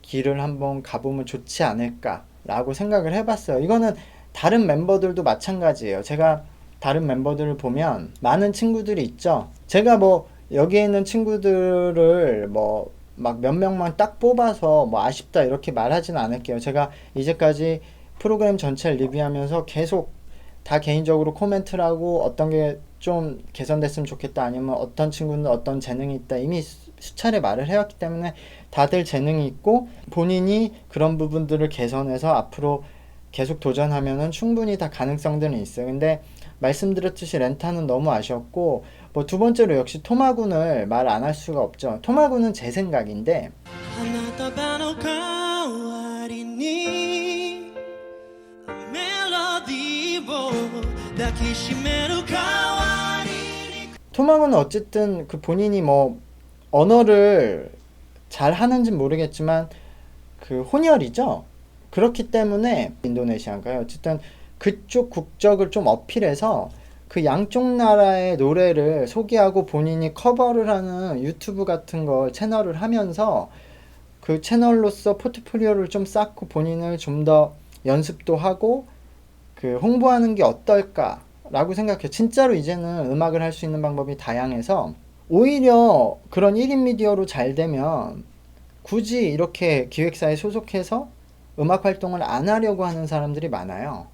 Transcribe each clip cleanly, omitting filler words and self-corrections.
길을 한번 가보면 좋지 않을까라고 생각을 해봤어요. 이거는 다른 멤버들도 마찬가지예요. 제가 다른 멤버들을 보면 많은 친구들이 있죠. 제가 뭐 여기에 있는 친구들을 뭐 막 몇 명만 딱 뽑아서 뭐 아쉽다 이렇게 말하진 않을게요. 제가 이제까지 프로그램 전체를 리뷰하면서 계속 다 개인적으로 코멘트를 하고 어떤 게 좀 개선됐으면 좋겠다 아니면 어떤 친구는 어떤 재능이 있다 이미 수차례 말을 해왔기 때문에 다들 재능이 있고 본인이 그런 부분들을 개선해서 앞으로 계속 도전하면은 충분히 다 가능성들은 있어요. 근데 말씀드렸듯이 렌타는 너무 아쉬웠고 뭐 두 번째로 역시 토마군을 말 안 할 수가 없죠. 토마군은 제 생각인데 토마군은 어쨌든 그 본인이 뭐 언어를 잘 하는지 모르겠지만 그 혼혈이죠. 그렇기 때문에 인도네시아인가요? 어쨌든 그쪽 국적을 좀 어필해서 그 양쪽 나라의 노래를 소개하고 본인이 커버를 하는 유튜브 같은 걸 채널을 하면서 그 채널로서 포트폴리오를 좀 쌓고 본인을 좀 더 연습도 하고 그 홍보하는 게 어떨까라고 생각해요. 진짜로 이제는 음악을 할 수 있는 방법이 다양해서 오히려 그런 1인 미디어로 잘 되면 굳이 이렇게 기획사에 소속해서 음악 활동을 안 하려고 하는 사람들이 많아요.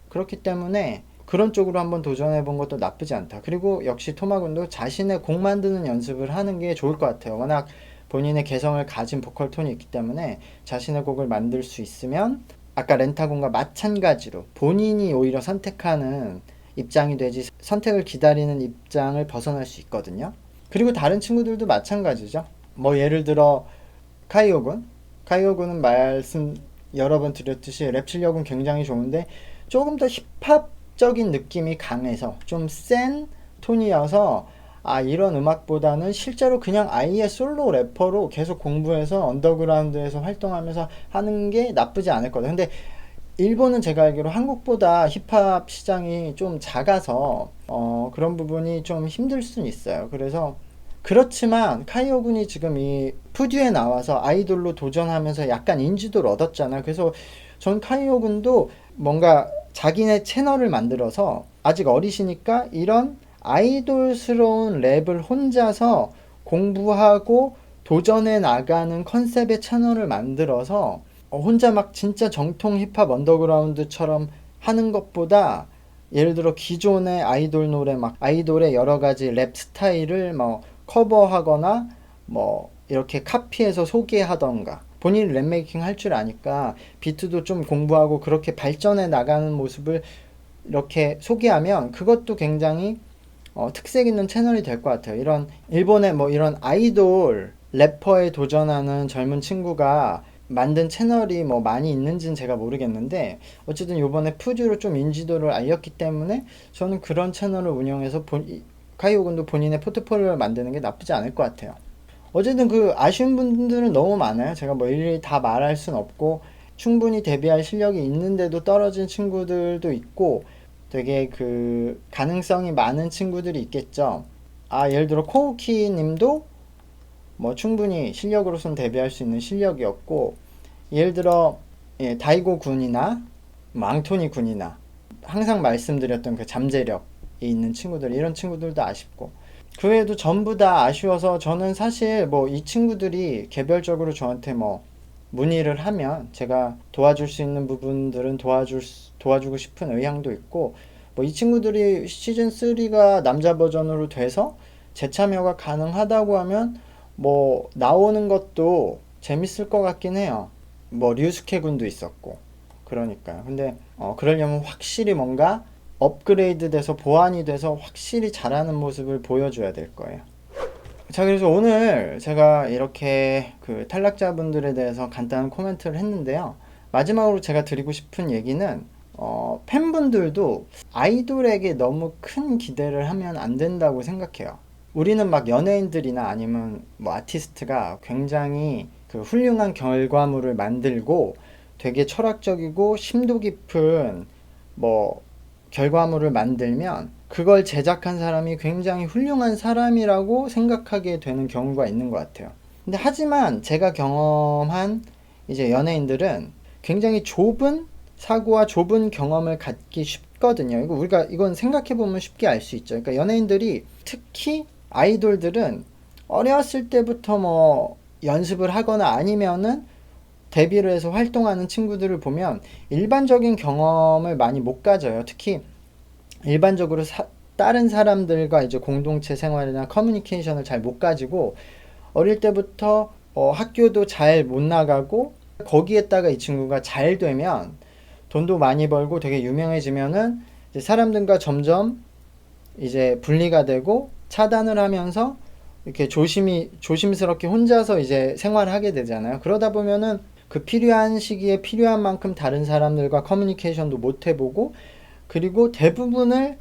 그렇기 때문에 그런 쪽으로 한번 도전해 본 것도 나쁘지 않다. 그리고 역시 토마군도 자신의 곡 만드는 연습을 하는 게 좋을 것 같아요. 워낙 본인의 개성을 가진 보컬 톤이 있기 때문에 자신의 곡을 만들 수 있으면 아까 렌타군과 마찬가지로 본인이 오히려 선택하는 입장이 되지 선택을 기다리는 입장을 벗어날 수 있거든요. 그리고 다른 친구들도 마찬가지죠. 뭐 예를 들어 카이오군은 말씀 여러 번 드렸듯이 랩 실력은 굉장히 좋은데 조금 더 힙합적인 느낌이 강해서 좀 센 톤이어서 아 이런 음악보다는 실제로 그냥 아예 솔로 래퍼로 계속 공부해서 언더그라운드에서 활동하면서 하는 게 나쁘지 않을 거다. 근데 일본은 제가 알기로 한국보다 힙합 시장이 좀 작아서 그런 부분이 좀 힘들 수는 있어요. 그래서 그렇지만 카이오 군이 지금 이 푸듀에 나와서 아이돌로 도전하면서 약간 인지도를 얻었잖아요. 그래서 전 카이오 군도 뭔가 자기네 채널을 만들어서 아직 어리시니까 이런 아이돌스러운 랩을 혼자서 공부하고 도전해 나가는 컨셉의 채널을 만들어서 혼자 막 진짜 정통 힙합 언더그라운드처럼 하는 것보다 예를 들어 기존의 아이돌 노래 막 아이돌의 여러 가지 랩 스타일을 뭐 커버하거나 뭐 이렇게 카피해서 소개하던가 본인이 랩메이킹 할 줄 아니까 비트도 좀 공부하고 그렇게 발전해 나가는 모습을 이렇게 소개하면 그것도 굉장히 특색 있는 채널이 될 것 같아요. 이런 일본의 뭐 이런 아이돌 래퍼에 도전하는 젊은 친구가 만든 채널이 뭐 많이 있는지는 제가 모르겠는데 어쨌든 요번에 푸듀로 좀 인지도를 알렸기 때문에 저는 그런 채널을 운영해서 카이오군도 본인의 포트폴리오를 만드는 게 나쁘지 않을 것 같아요. 어쨌든 그 아쉬운 분들은 너무 많아요. 제가 뭐 일일이 다 말할 순 없고 충분히 데뷔할 실력이 있는데도 떨어진 친구들도 있고 되게 그 가능성이 많은 친구들이 있겠죠. 아, 예를 들어 코우키 님도 뭐 충분히 실력으로선 데뷔할 수 있는 실력이었고 예를 들어 다이고 군이나 뭐 앙토니 군이나 항상 말씀드렸던 그 잠재력이 있는 친구들 이런 친구들도 아쉽고 그 외에도 전부 다 아쉬워서 저는 사실 뭐 이 친구들이 개별적으로 저한테 뭐 문의를 하면 제가 도와줄 수 있는 부분들은 도와주고 싶은 의향도 있고 뭐 이 친구들이 시즌 3가 남자 버전으로 돼서 재참여가 가능하다고 하면 뭐 나오는 것도 재밌을 것 같긴 해요. 뭐 류스케 군도 있었고 그러니까요. 근데 그러려면 확실히 뭔가 업그레이드 돼서 보완이 돼서 확실히 잘하는 모습을 보여줘야 될 거예요. 자, 그래서 오늘 제가 이렇게 그 탈락자분들에 대해서 간단한 코멘트를 했는데요. 마지막으로 제가 드리고 싶은 얘기는 팬분들도 아이돌에게 너무 큰 기대를 하면 안 된다고 생각해요. 우리는 막 연예인들이나 아니면 뭐 아티스트가 굉장히 그 훌륭한 결과물을 만들고 되게 철학적이고 심도 깊은 뭐 결과물을 만들면 그걸 제작한 사람이 굉장히 훌륭한 사람이라고 생각하게 되는 경우가 있는 것 같아요. 근데 하지만 제가 경험한 이제 연예인들은 굉장히 좁은 사고와 좁은 경험을 갖기 쉽거든요. 이건 생각해 보면 쉽게 알 수 있죠. 그러니까 연예인들이, 특히 아이돌들은 어렸을 때부터 뭐 연습을 하거나 아니면은 데뷔를 해서 활동하는 친구들을 보면 일반적인 경험을 많이 못 가져요. 특히 일반적으로 다른 사람들과 이제 공동체 생활이나 커뮤니케이션을 잘 못 가지고 어릴 때부터 학교도 잘 못 나가고, 거기에다가 이 친구가 잘 되면 돈도 많이 벌고 되게 유명해지면은 이제 사람들과 점점 이제 분리가 되고 차단을 하면서 이렇게 조심스럽게 혼자서 이제 생활을 하게 되잖아요. 그러다 보면은 그 필요한 시기에 필요한 만큼 다른 사람들과 커뮤니케이션도 못 해보고, 그리고 대부분을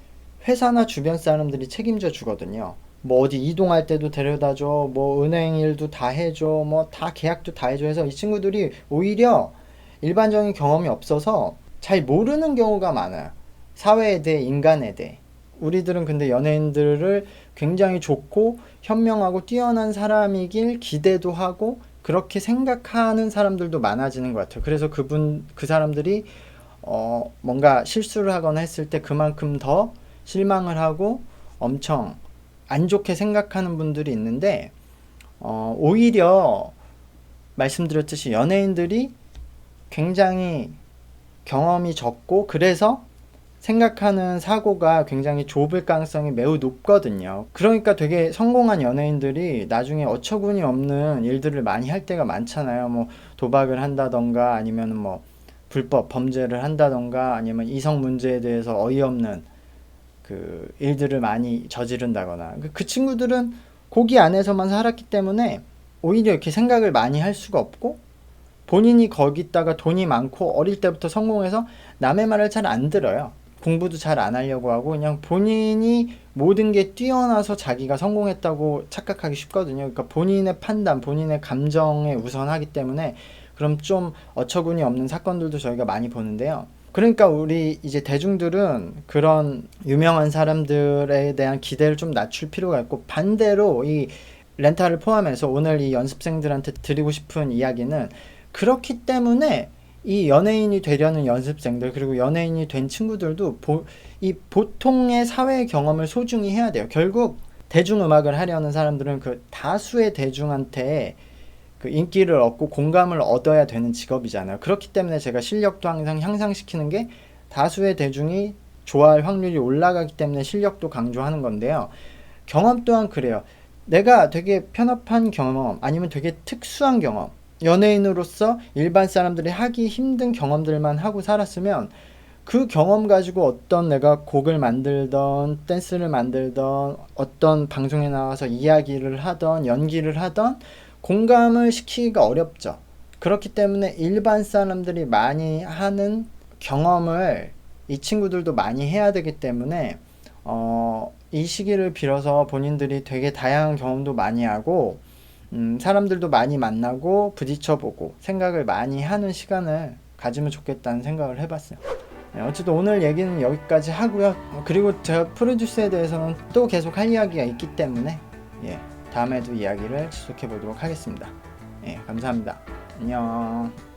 회사나 주변 사람들이 책임져 주거든요. 뭐 어디 이동할 때도 데려다 줘, 뭐 은행 일도 다 해줘, 뭐 다 계약도 다 해줘 해서 이 친구들이 오히려 일반적인 경험이 없어서 잘 모르는 경우가 많아요. 사회에 대해, 인간에 대해. 우리들은 근데 연예인들을 굉장히 좋고 현명하고 뛰어난 사람이길 기대도 하고 그렇게 생각하는 사람들도 많아지는 것 같아요. 그래서 그 사람들이 뭔가 실수를 하거나 했을 때 그만큼 더 실망을 하고 엄청 안 좋게 생각하는 분들이 있는데, 오히려 말씀드렸듯이 연예인들이 굉장히 경험이 적고 그래서 생각하는 사고가 굉장히 좁을 가능성이 매우 높거든요. 그러니까 되게 성공한 연예인들이 나중에 어처구니 없는 일들을 많이 할 때가 많잖아요. 뭐 도박을 한다던가 아니면 뭐 불법 범죄를 한다던가 아니면 이성 문제에 대해서 어이없는 그 일들을 많이 저지른다거나, 그 친구들은 거기 안에서만 살았기 때문에 오히려 이렇게 생각을 많이 할 수가 없고, 본인이 거기다가 돈이 많고 어릴 때부터 성공해서 남의 말을 잘 안 들어요. 공부도 잘 안 하려고 하고 그냥 본인이 모든 게 뛰어나서 자기가 성공했다고 착각하기 쉽거든요. 그러니까 본인의 판단, 본인의 감정에 우선하기 때문에 그럼 좀 어처구니 없는 사건들도 저희가 많이 보는데요. 그러니까 우리 이제 대중들은 그런 유명한 사람들에 대한 기대를 좀 낮출 필요가 있고, 반대로 이 렌탈을 포함해서 오늘 이 연습생들한테 드리고 싶은 이야기는, 그렇기 때문에 이 연예인이 되려는 연습생들 그리고 연예인이 된 친구들도 이 보통의 사회 경험을 소중히 해야 돼요. 결국 대중음악을 하려는 사람들은 그 다수의 대중한테 그 인기를 얻고 공감을 얻어야 되는 직업이잖아요. 그렇기 때문에 제가 실력도 항상 향상시키는 게 다수의 대중이 좋아할 확률이 올라가기 때문에 실력도 강조하는 건데요. 경험 또한 그래요. 내가 되게 편협한 경험 아니면 되게 특수한 경험, 연예인으로서 일반 사람들이 하기 힘든 경험들만 하고 살았으면 그 경험 가지고 어떤 내가 곡을 만들던 댄스를 만들던 어떤 방송에 나와서 이야기를 하던 연기를 하던 공감을 시키기가 어렵죠. 그렇기 때문에 일반 사람들이 많이 하는 경험을 이 친구들도 많이 해야 되기 때문에 이 시기를 빌어서 본인들이 되게 다양한 경험도 많이 하고 사람들도 많이 만나고 부딪혀보고 생각을 많이 하는 시간을 가지면 좋겠다는 생각을 해봤어요. 네, 어쨌든 오늘 얘기는 여기까지 하고요. 그리고 제가 프로듀스에 대해서는 또 계속 할 이야기가 있기 때문에 다음에도 이야기를 지속해 보도록 하겠습니다. 감사합니다. 안녕.